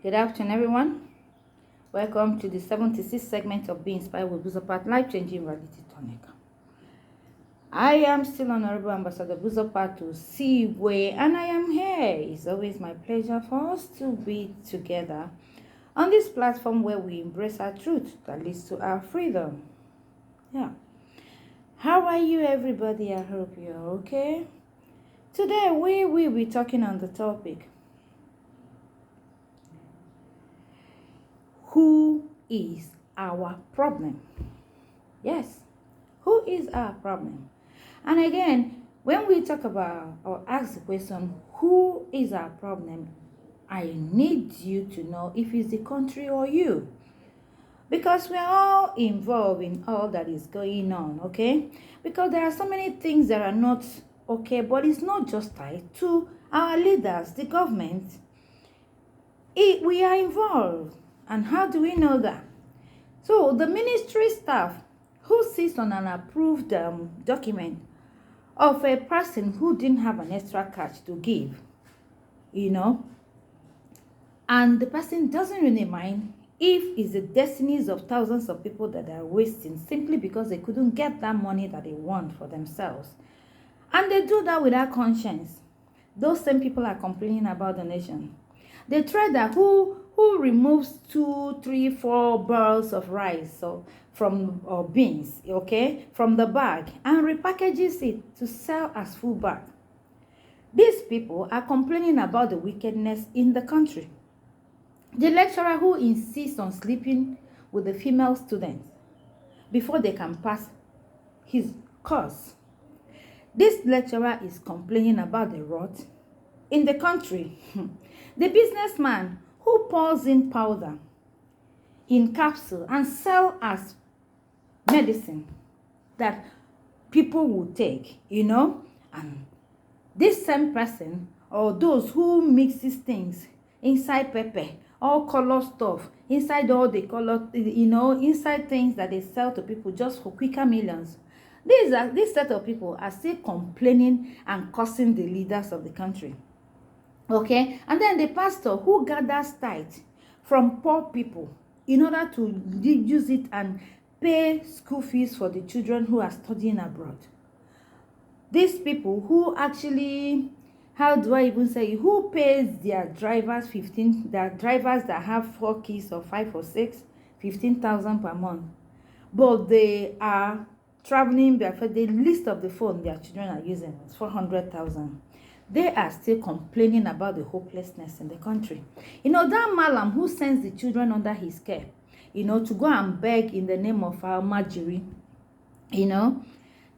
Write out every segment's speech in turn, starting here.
Good afternoon, everyone. Welcome to the 76th segment of Being Inspired with Buzopat, life-changing reality tonic. I am still Honorable Ambassador Buzopat.Topic, and I am here. It's always my pleasure for us to be together on this platform where we embrace our truth that leads to our freedom. Yeah. How are you, everybody? I hope you're okay. Today, we will be talking on the topic, who is our problem? Yes, who is our problem? And again, when we talk about or ask the question, who is our problem? I need you to know if it's the country or you. Because we're all involved in all that is going on, okay? Because there are so many things that are not okay, but it's not just tied to our leaders, the government. We are involved. And how do we know that? So the ministry staff who sits on an approved document of a person who didn't have an extra cash to give, and the person doesn't really mind if it's the destinies of thousands of people that are wasting simply because they couldn't get that money that they want for themselves. And they do that without conscience. Those same people are complaining about the nation. The trader who removes 2, 3, 4 barrels of rice or beans, okay, from the bag and repackages it to sell as full bag. These people are complaining about the wickedness in the country. The lecturer who insists on sleeping with the female students before they can pass his course. This lecturer is complaining about the rot in the country. The businessman who pours in powder in capsule and sell as medicine that people will take, and this same person or those who mixes things inside pepper, all color stuff, inside all the color, inside things that they sell to people just for quicker millions. This set of people are still complaining and cursing the leaders of the country. Okay, and then the pastor who gathers tithe from poor people in order to use it and pay school fees for the children who are studying abroad. These people who actually, how do I even say, who pays their drivers their drivers that have 4 kids or 5 or 6, 15,000 per month, but they are traveling barefoot. The list of the phone their children are using is 400,000. They are still complaining about the hopelessness in the country. That malam who sends the children under his care, to go and beg in the name of our Marjorie,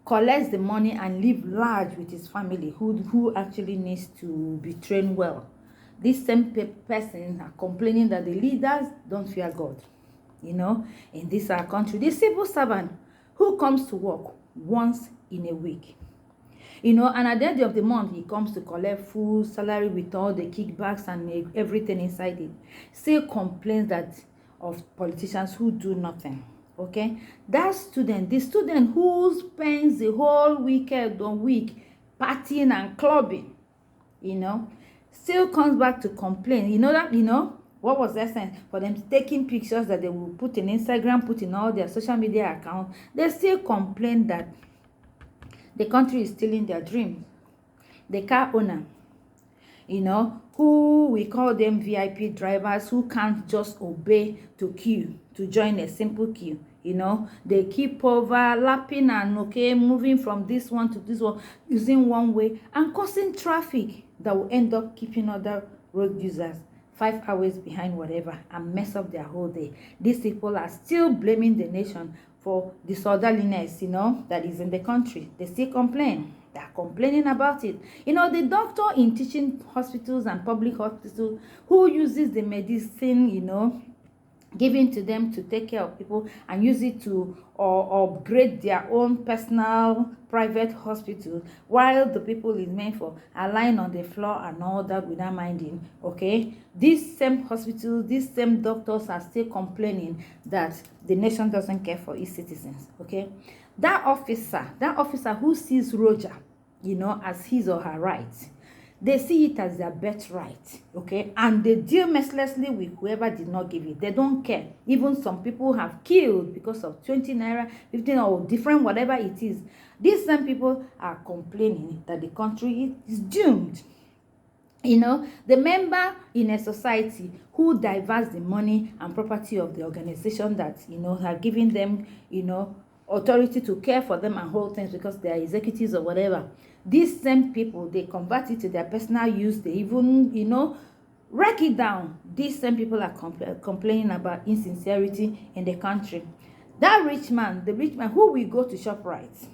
collects the money and live large with his family who actually needs to be trained well. This same person are complaining that the leaders don't fear God, in this our country. The civil servant who comes to work once in a week, and at the end of the month, he comes to collect full salary with all the kickbacks and everything inside it. Still complains of politicians who do nothing. Okay? The student who spends the whole weekend or week partying and clubbing, still comes back to complain. What was the essence? For them taking pictures that they will put in Instagram, put in all their social media accounts, they still complain that the country is stealing their dreams. The car owner, who we call them VIP drivers who can't just obey to join a simple queue. They keep overlapping and moving from this one to this one, using one way and causing traffic that will end up keeping other road users 5 hours behind whatever and mess up their whole day. These people are still blaming the nation for disorderliness, that is in the country. They still complain. They are complaining about it. The doctor in teaching hospitals and public hospitals who uses the medicine, given to them to take care of people and use it to upgrade their own personal private hospital, while the people is meant for are lying on the floor and all that without minding. Okay, these same hospitals, these same doctors are still complaining that the nation doesn't care for its citizens. Okay, that officer who sees Roger, as his or her rights, They see it as their birthright, okay? And they deal mercilessly with whoever did not give it. They don't care. Even some people have killed because of 20 naira, 15 or different, whatever it is. These same people are complaining that the country is doomed. The member in a society who diverts the money and property of the organization that, have given them, authority to care for them and hold things because they are executives or whatever. These same people, they convert it to their personal use. They even, wreck it down. These same people are complaining about insincerity in the country. That rich man, the rich man who will go to ShopRite,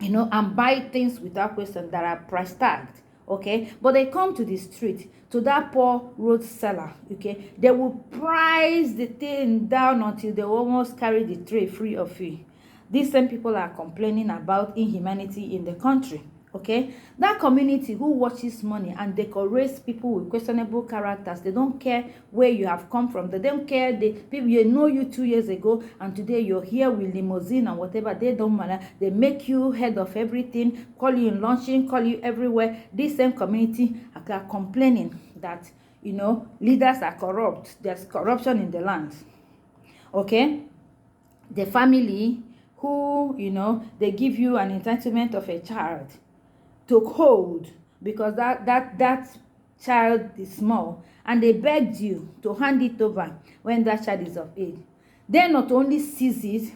and buy things without question that are price tagged, okay? But they come to the street, to that poor road seller, okay? They will price the thing down until they almost carry the tray free of fee. These same people are complaining about inhumanity in the country, okay? That community who watches money and decorates people with questionable characters, they don't care where you have come from. They don't care. The people, know you 2 years ago and today you're here with limousine and whatever. They don't matter. They make you head of everything, call you in luncheon, call you everywhere. This same community are complaining that, leaders are corrupt. There's corruption in the land, okay? The family who, they give you an entitlement of a child to hold because that child is small, and they begged you to hand it over when that child is of age. They not only seize it,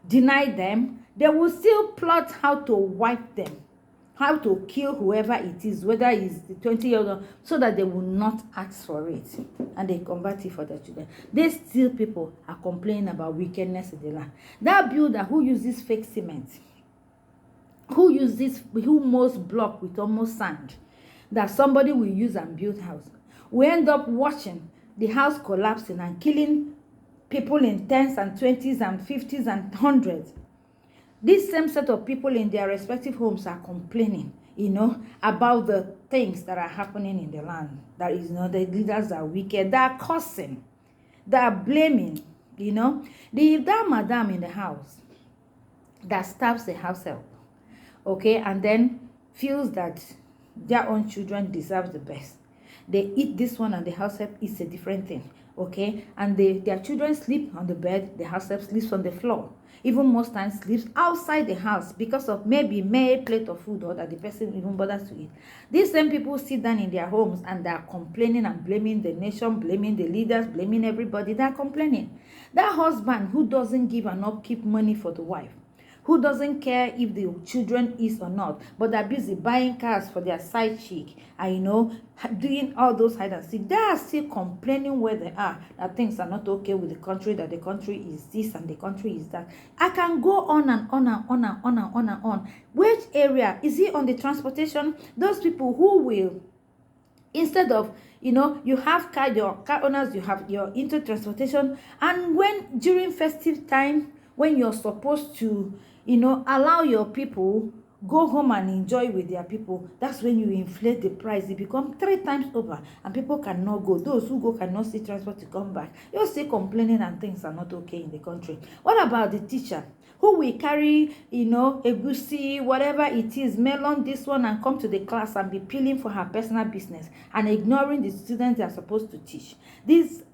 deny them, they will still plot how to wipe them, how to kill whoever it is, whether it's the 20-year-old, so that they will not ask for it, and they convert it for their children. They still people are complaining about wickedness in the land. That builder who uses fake cement, who most block with almost sand, that somebody will use and build house, we end up watching the house collapsing and killing people in 10s and 20s and 50s and 100s. This same set of people in their respective homes are complaining, about the things that are happening in the land. That is, the leaders are wicked. They are cursing. They are blaming, that madam in the house that stabs the house help, okay, and then feels that their own children deserve the best. They eat this one and the house help eats a different thing, okay, and their children sleep on the bed, the house help sleeps on the floor. Even most times sleeps outside the house because of maybe a plate of food or that the person even bothers to eat. These same people sit down in their homes and they are complaining and blaming the nation, blaming the leaders, blaming everybody. They are complaining. That husband who doesn't give and upkeep money for the wife, who doesn't care if the children is or not, but they're busy buying cars for their side chick and, doing all those hide and seek. They are still complaining where they are, that things are not okay with the country, that the country is this and the country is that. I can go on and on and on and on and on and on. Which area? Is it on the transportation? Those people who will, instead of, you have your car owners, you're into transportation, and when during festive time, when you're supposed to, allow your people go home and enjoy with their people, that's when you inflate the price. It becomes 3 times over and people cannot go. Those who go cannot see transport to come back. You're still complaining and things are not okay in the country. What about the teacher who will carry, egusi, whatever it is, melon, this one, and come to the class and be peeling for her personal business and ignoring the students they are supposed to teach?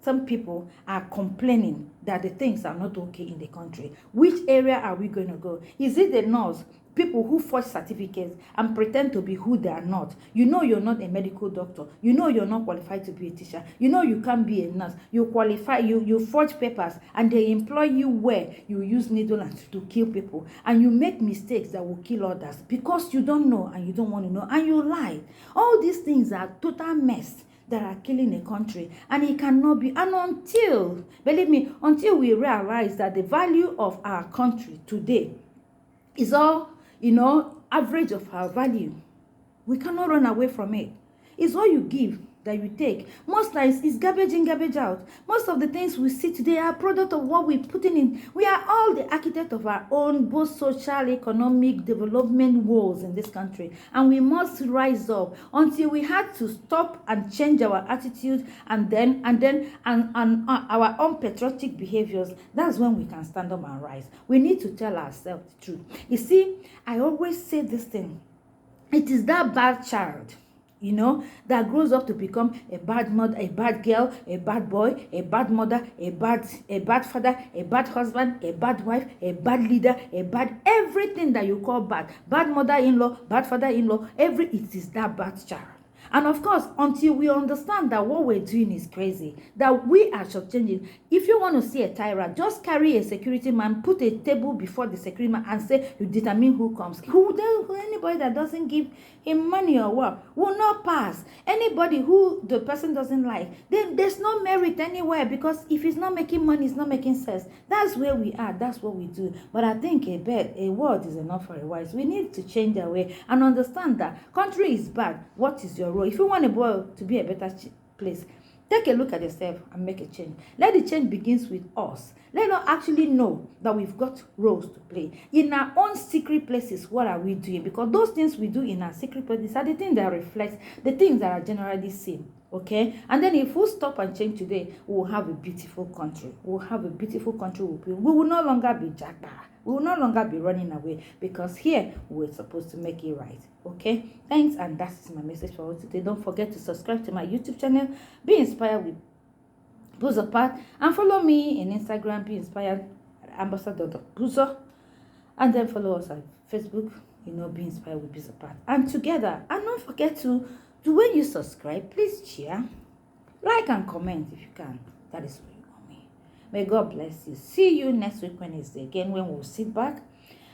Some people are complaining that the things are not okay in the country. Which area are we going to go? Is it the north? People who forge certificates and pretend to be who they are not. You're not a medical doctor. You're not qualified to be a teacher. You can't be a nurse. You qualify, you forge papers, and they employ you where you use needle to kill people. And you make mistakes that will kill others because you don't know and you don't want to know. And you lie. All these things are total mess that are killing a country, and it cannot be. And until, believe me, until we realize that the value of our country today is all, average of our value, we cannot run away from it. It's all you give that you take. Most times it's garbage in, garbage out. Most of the things we see today are a product of what we're putting in. We are all the architect of our own both social, economic development woes in this country, and we must rise up until we had to stop and change our attitude and our own patriotic behaviors. That's when we can stand up and rise. We need to tell ourselves the truth. You see, I always say this thing. It is that bad child, that grows up to become a bad mother, a bad girl, a bad boy, a bad mother, a bad father, a bad husband, a bad wife, a bad leader, a bad everything that you call bad. Bad mother-in-law, bad father-in-law, it is that bad child. And of course, until we understand that what we're doing is crazy, that we are shortchanging. If you want to see a tyrant, just carry a security man, put a table before the security man and say, you determine who comes. Anybody that doesn't give him money or what will not pass. Anybody who the person doesn't like, then there's no merit anywhere, because if he's not making money, it's not making sense. That's where we are. That's what we do. But I think a word is enough for a wise. We need to change our way and understand that country is bad. What is your role? If you want a world to be a better place, take a look at yourself and make a change. Let the change begins with us. Let us actually know that we've got roles to play. In our own secret places, what are we doing? Because those things we do in our secret places are the things that reflect the things that are generally seen. Okay? And then if we stop and change today, we will have a beautiful country. We will have a beautiful country. We will no longer be jackpot. We will no longer be running away, because here we're supposed to make it right. Okay? Thanks, and that's my message for today. Don't forget to subscribe to my YouTube channel, Be Inspired with Buzopat, and follow me in Instagram, Be Inspired at ambassador.buzo, and then follow us on Facebook, Be Inspired with Buzopat. And together, and don't forget to when you subscribe, please share, like, and comment if you can. That is what you want me. May God bless you. See you next week Wednesday again, when we'll sit back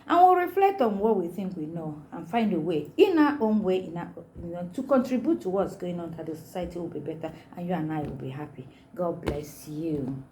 and we'll reflect on what we think we know and find a way, in our own way, to contribute to what's going on, that the society will be better and you and I will be happy. God bless you.